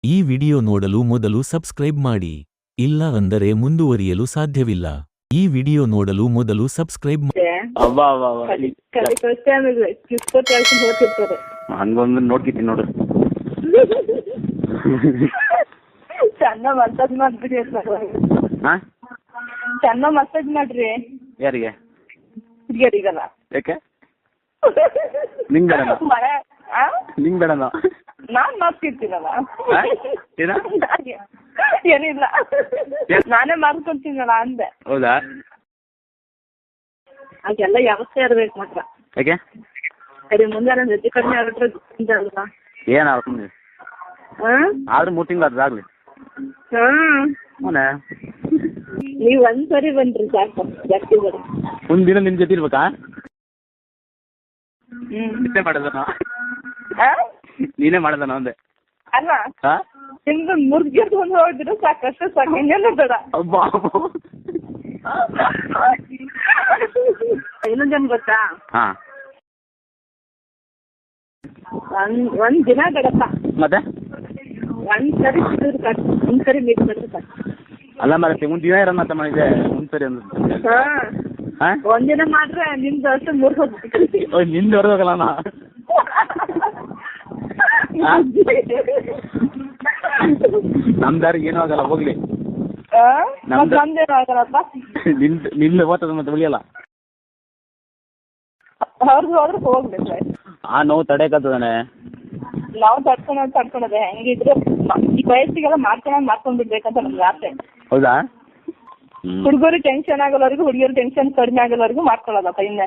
ಈ ವಿಡಿಯೋ ನೋಡಲು ಮೊದಲು ಸಬ್ಸ್ಕ್ರೈಬ್ ಮಾಡಿ. ಇಲ್ಲ ಅಂದರೆ ಮುಂದುವರಿಯಲು ಸಾಧ್ಯವಿಲ್ಲ. ಈ ವಿಡಿಯೋ ನೋಡಲು ಮೊದಲು ಸಬ್ಸ್ಕ್ರೈಬ್ ಮಾಡಿ. ಹಂಗೊಂದು ನೋಡ್ಕಿದ್ದೀನಿ ನೋಡು. ಚೆನ್ನ ಮಸಾಜ್ ಮಾಡ್ಬಿಡಿ ಚೆನ್ನ ಮಸಾಜ್ ಮಾಡ್ರಿ. ಯಾರಿಗೆ? ಹುಡುಗಿಯರಿಗಲ್ಲ. ಯಾಕೆ? ನಿಂಗ್ ಬೇಡ ನಿಂಗ್ ಬೇಡ ನಾನ್ ಮಾಡ್ತಿರ್ತೀನಲ್ಲ. ಏನಿಲ್ಲ, ನಾನೇ ಮಾಡ್ಕೊಳ್ತೀನಲ್ಲ ಅಂದೆ. ಹೌದಾ? ಅದೆಲ್ಲ ವ್ಯವಸ್ಥೆ ಇರ್ಬೇಕು ಮಾತ್ರ. ಯಾಕೆ? ಸರಿ, ಮುಂದೆ ನನ್ನ ಜೊತೆ ಕಡಿಮೆ ಆಗಿದ್ರೆ ಅಲ್ವಾ? ಏನ್ ಆಡ್ತೀನಿ ಆದ್ರೂ 3 ತಿಂಗಳು ಅದಾಗ್ಲಿ. ನೀವ್ ಒಂದ್ಸರಿ ಬನ್ರಿ ಸಾಕು, ಜಾಸ್ತಿ ಬನ್ರಿ. ಒಂದಿನ ನಿನ್ ಜೊತೆ ಇರ್ಬೇಕಾ? ನೀನೇ ಮಾಡೋದನ? ನೀನೇ ಮಾಡೋದನ ಅಂದೆ. ಅಲ್ಲ, ನಿಮ್ದು ಮುರ್ಗಿರ್ಕೊಂಡು ಹೋಗಿದ್ರೆ ಸಾಕಷ್ಟು ಸಾಕು, ಇನ್ನೇನು ಬೇಡ. ಇನ್ನೊಂದೇನ್ ಗೊತ್ತಾ? ಒಂದ್ ದಿನ ಬೇಡಪ್ಪ. ಮತ್ತೆ ಒಂದ್ಸರಿ ಒಂದ್ಸರಿ ಮೀಟ್ ಮಾಡಿದ್ರೆ ಸಾಕು. ಅಲ್ಲ ಮರತ್ತೆ ಒಂದಿನ ಇರೋ ಮಾತ ಮಾಡಿದೆ. ಒಂದ್ಸರಿ ಒಂದಿನ ಮಾಡ್ರೆ ನಿಮ್ದು ಅಷ್ಟು 3 ಹೊತ್ತು ನಿಂದು ಹೊರದೋಗಲ್ಲ. ನಮ್ದಾರಿಗೆ ಏನೂ ಆಗಲ್ಲ, ಹೋಗ್ಲಿ. ನಮ್ದೇನು ಆಗಲ್ಲಪ್ಪ. ನಿಂದು ಓದ್ತದ ಮತ್ತೆ ಉಳಿಯಲ್ಲ. ಅವ್ರದ್ದು ಹೋದ್ರೆ ಹೋಗ್ಬೇಕು. ಆ ನೋವು ತಡೆಯಕತ್ತದಾನೆ. ನಾವು ತಡ್ಕೊಳೋದೆ ಹೆಂಗಿದ್ರು ಈ ವಯಸ್ಸಿಗೆಲ್ಲ ಮಾಡ್ಕೊಂಡ್ಬಿಡ್ಬೇಕಂತ ನಮ್ಗೆ ಆಸೆ. ಹೌದಾ? ಹುಡುಗರು ಟೆನ್ಷನ್ ಆಗೋವರೆಗೂ, ಹುಡುಗಿಯರು ಟೆನ್ಷನ್ ಕಡಿಮೆ ಆಗೋವರೆಗೂ ಮಾಡ್ಕೊಳ್ಳೋದಪ್ಪ. ಇನ್ನೇ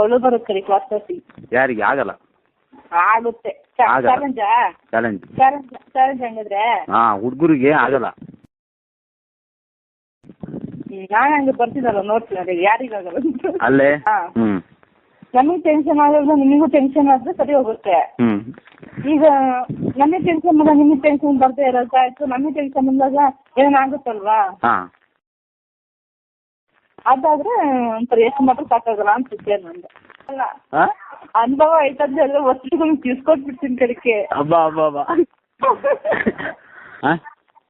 ಒಳ್ಳೆ ಬರುತ್ತೆ ಕ್ಲಾಸ್. ಯಾರಿಗೆ ಆಗಲ್ಲ? ಆಗುತ್ತೆ. ಚಾಲೆಂಜ್ ಹಂಗಿದ್ರೆ ಹುಡುಗರಿಗೆ ಆಗಲ್ಲ. ನಾನು ಹಂಗೆ ಬರ್ತೀನಲ್ಲ, ನೋಡ್ತೀನಿ ಯಾರಿಗಾಗಲ್ಲ. ಅಲ್ಲೇ ನಮಗೆ ಟೆನ್ಷನ್ ಆಗೋದು ನಿಮಗೂ ಟೆನ್ಷನ್ ಆದ್ರೆ ಸರಿ ಹೋಗುತ್ತೆ. ಈಗ ನಮಗೆ ಟೆನ್ಷನ್ ಬಂದಾಗ ನಿಮಗೆ ಟೆನ್ಷನ್ ಬರ್ತಾ ಇರೋದು ಆಯ್ತು. ನಮಗೆ ಟೆನ್ಷನ್ ಬಂದಾಗ ಏನಾಗುತ್ತಲ್ವಾ? ಅದಾದ್ರೆ ಒಂಥರ ಎಷ್ಟು ಮಾತ್ರ ಸಾಕಾಗಲ್ಲ ಅನ್ಸುತ್ತೆ ನಂದು. ಅಲ್ಲ, ಅನುಭವ ಆಯ್ತಂದ್ರೆ ಎಲ್ಲ ವಸ್ತುಗಳು ತಿಳ್ಸ್ಕೊಟ್ಬಿಡ್ತೀನಿ ಕಡೆಗೆ.